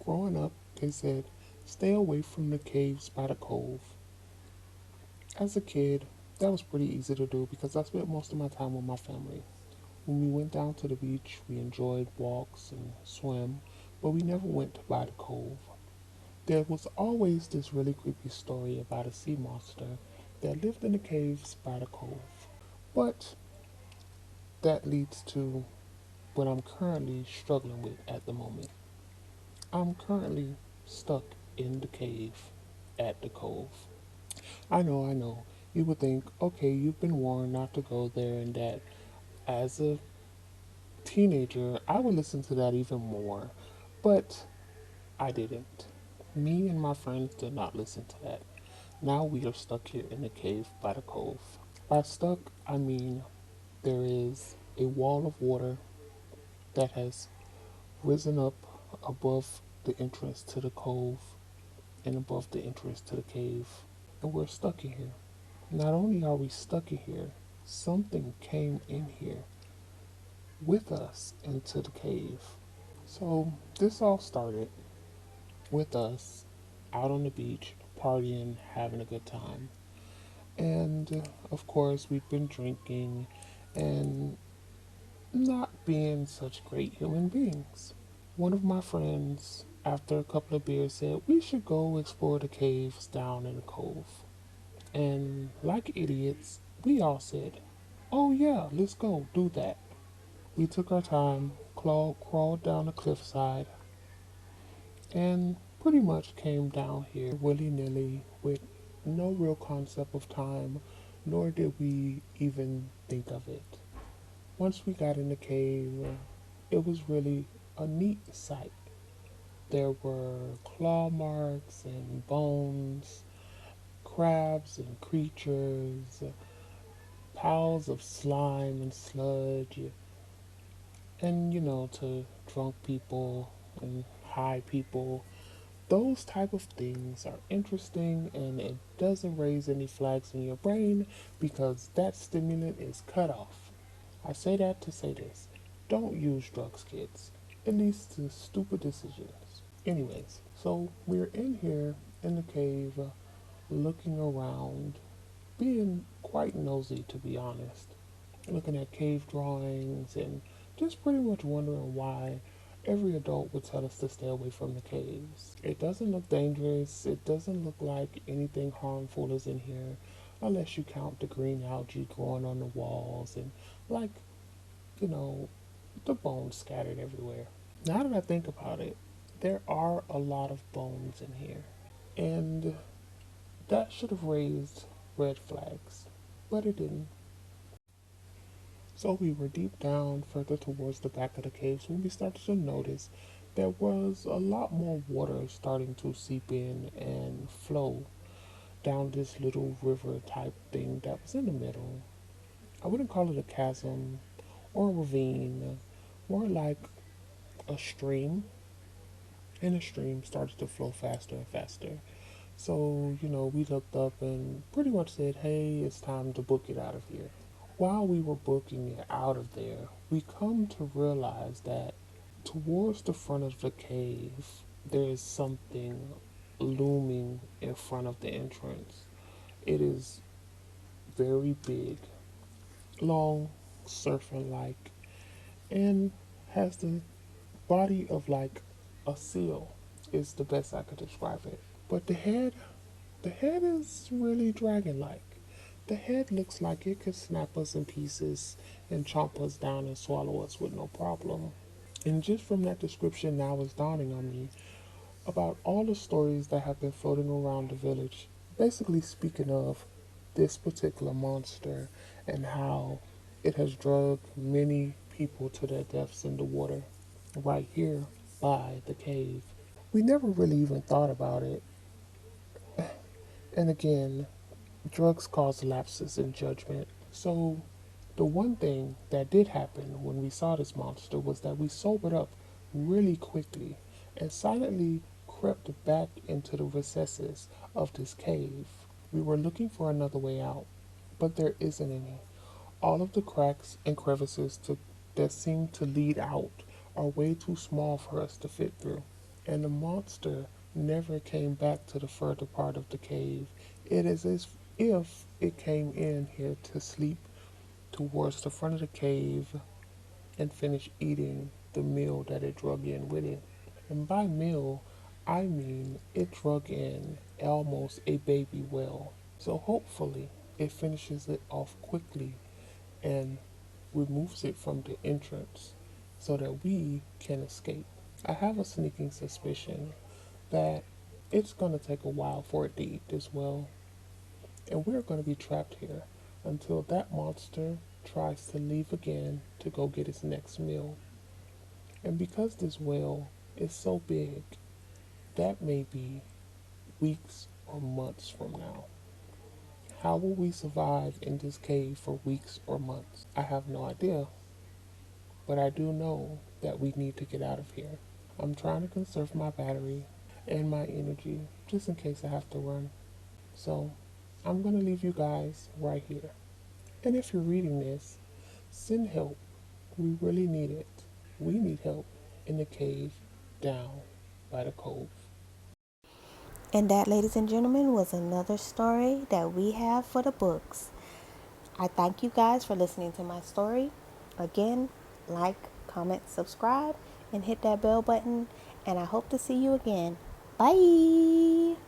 Growing up, they said, stay away from the caves by the cove. As a kid, that was pretty easy to do because I spent most of my time with my family. When we went down to the beach, we enjoyed walks and swim, but we never went by the cove. There was always this really creepy story about a sea monster that lived in the caves by the cove. But that leads to what I'm currently struggling with at the moment. I'm currently stuck in the cave at the cove. I know. You would think, okay, you've been warned not to go there and that. As a teenager, I would listen to that even more. But I didn't. Me and my friends did not listen to that. Now we are stuck here in the cave by the cove. By stuck, I mean there is a wall of water that has risen up above the entrance to the cove and above the entrance to the cave. And we're stuck in here. Not only are we stuck in here, something came in here with us into the cave. So this all started with us out on the beach, partying, having a good time. And of course, we've been drinking and not being such great human beings. One of my friends, after a couple of beers, said we should go explore the caves down in the cove. And like idiots, we all said, oh yeah, let's go do that. We took our time, crawled down the cliffside, and pretty much came down here willy nilly with no real concept of time, nor did we even think of it. Once we got in the cave, it was really a neat sight. There were claw marks and bones, crabs and creatures, piles of slime and sludge, and to drunk people and high people, those type of things are interesting and it doesn't raise any flags in your brain because that stimulant is cut off. I say that to say this. Don't use drugs, kids. It leads to stupid decisions. Anyways, so we're in here in the cave looking around, being quite nosy to be honest, looking at cave drawings and just pretty much wondering why every adult would tell us to stay away from the caves. It doesn't look dangerous, it doesn't look like anything harmful is in here, unless you count the green algae growing on the walls and, like, you know, the bones scattered everywhere. Now that I think about it, there are a lot of bones in here, and that should have raised red flags, but it didn't. So we were deep down further towards the back of the caves when we started to notice there was a lot more water starting to seep in and flow down this little river type thing that was in the middle. I wouldn't call it a chasm or a ravine, more like a stream. And the stream started to flow faster and faster. So, we looked up and pretty much said, hey, it's time to book it out of here. While we were booking it out of there, we come to realize that towards the front of the cave, there is something looming in front of the entrance. It is very big, long, serpent like, and has the body of like a seal, is the best I could describe it. But the head is really dragon like. The head looks like it could snap us in pieces and chomp us down and swallow us with no problem. And just from that description, now it's dawning on me about all the stories that have been floating around the village, basically speaking of this particular monster and how it has drugged many people to their deaths in the water right here by the cave. We never really even thought about it. And again, drugs cause lapses in judgment. So, the one thing that did happen when we saw this monster was that we sobered up really quickly and silently crept back into the recesses of this cave. We were looking for another way out, but there isn't any. All of the cracks and crevices that seem to lead out are way too small for us to fit through. and the monster never came back to the further part of the cave. It is as if it came in here to sleep towards the front of the cave and finish eating the meal that it drug in with it. And by meal, I mean it drug in almost a baby whale. So hopefully it finishes it off quickly and removes it from the entrance so that we can escape. I have a sneaking suspicion that it's going to take a while for it to eat this whale, and we're going to be trapped here until that monster tries to leave again to go get its next meal. And because this whale is so big, that may be weeks or months from now. How will we survive in this cave for weeks or months? I have no idea, but I do know that we need to get out of here. I'm trying to conserve my battery and my energy just in case I have to run. So I'm going to leave you guys right here. And if you're reading this, send help. We really need it. We need help in the cave down by the cove. And that, ladies and gentlemen, was another story that we have for the books. I thank you guys for listening to my story. Again, like, comment, subscribe, and hit that bell button. And I hope to see you again. Bye.